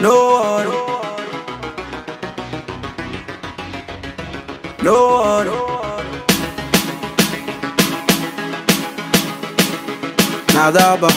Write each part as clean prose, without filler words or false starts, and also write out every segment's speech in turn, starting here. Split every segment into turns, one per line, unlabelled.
no other, no other. Nadaba.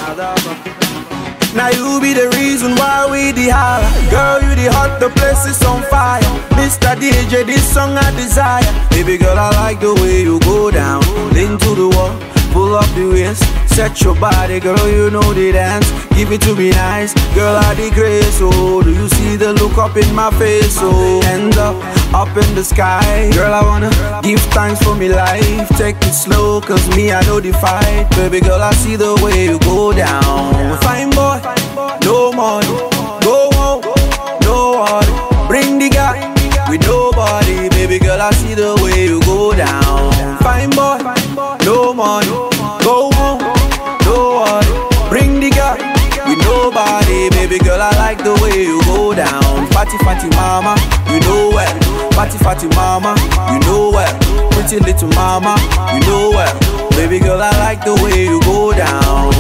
Now you be the reason why we the holler. Girl, you the hot, the place is on fire. Mr. DJ, this song I desire. Baby girl, I like the way you go down. Lean to the wall, pull up the waist. Set your body, girl, you know the dance. Give it to me nice, girl, I the grace. Oh, do you see the look up in my face? Oh, end up in the sky. Girl, I wanna give thanks for me life. Take it slow, cause me, I know the fight. Baby girl, I see the way you go down. Fine boy, no money, go home, no worry. Bring the guy with nobody. Baby girl, I see the way you go down. Fine boy, no money, go home, no worry. Bring the guy with nobody. Baby girl, I like the way you go down. Fatty, fatty mama, you know well. Fatty, fatty mama, you know well. Pretty little mama, you know well. Baby girl, I like the way you go down.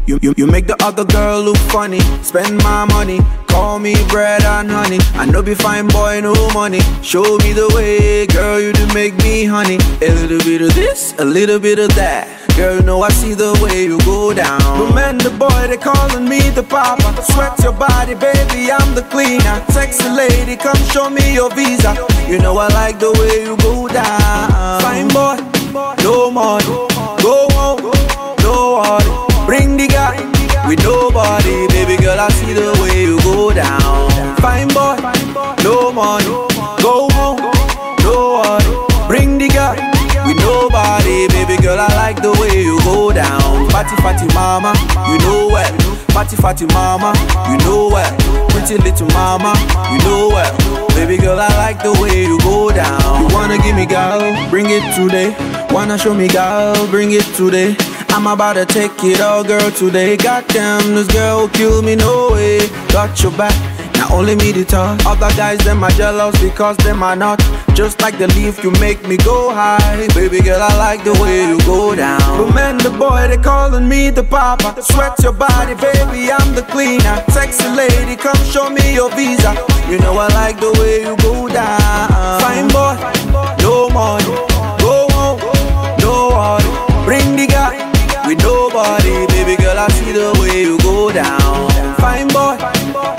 You make the other girl look funny. Spend my money, call me bread and honey. I know be fine boy, no money. Show me the way, girl, you do make me honey. A little bit of this, a little bit of that. Girl, you know I see the way you go down. Remember the boy, they calling me the papa. Sweat your body, baby, I'm the cleaner. Sexy lady, come show me your visa. You know I like the way you go down. Fine boy, no money, go home, no worry. Bring the guy with nobody. Baby girl, I see the way you go down. Fine boy, no money, go home, no worry. Bring the guy with nobody. Baby girl, I like the way you go down. Fatty, fatty mama, you know well. Fatty, fatty mama, you know well. Pretty little mama, you know well. Baby girl, I like the way you go down. You wanna give me girl, bring it today. Wanna show me girl, bring it today. I'm about to take it all, girl, today. Goddamn, this girl will kill me, no way. Got your back, now only me the talk. Other guys, them are jealous because them are not. Just like the leaf, you make me go high. Baby girl, I like the way you go down. Remember the boy, they calling me the papa. Sweat your body, baby, I'm the cleaner. Sexy lady, come show me your visa. You know I like the way you go down. Fine boy, no money, go home, no worry. Bring the guy with nobody. Baby girl, I see the way you go down. Fine boy,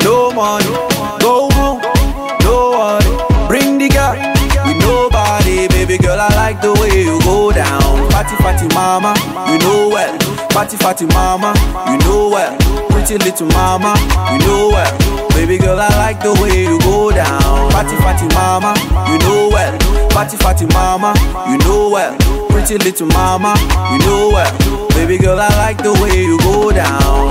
no money, go home, no worry. Bring the guy with nobody. Baby girl, I like the way you go down. Fatty, fatty mama, you know well. Fatty, fatty mama, you know well. Pretty little mama, you know well. Baby girl, I like the way you go down. Fatty, fatty mama, you know well. Fatty, fatty mama, you know well. Pretty little mama, you know well. Baby girl, I like the way you go down.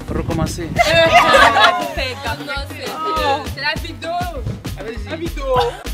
Recommencer.
C'est la vidéo.
Allez-y.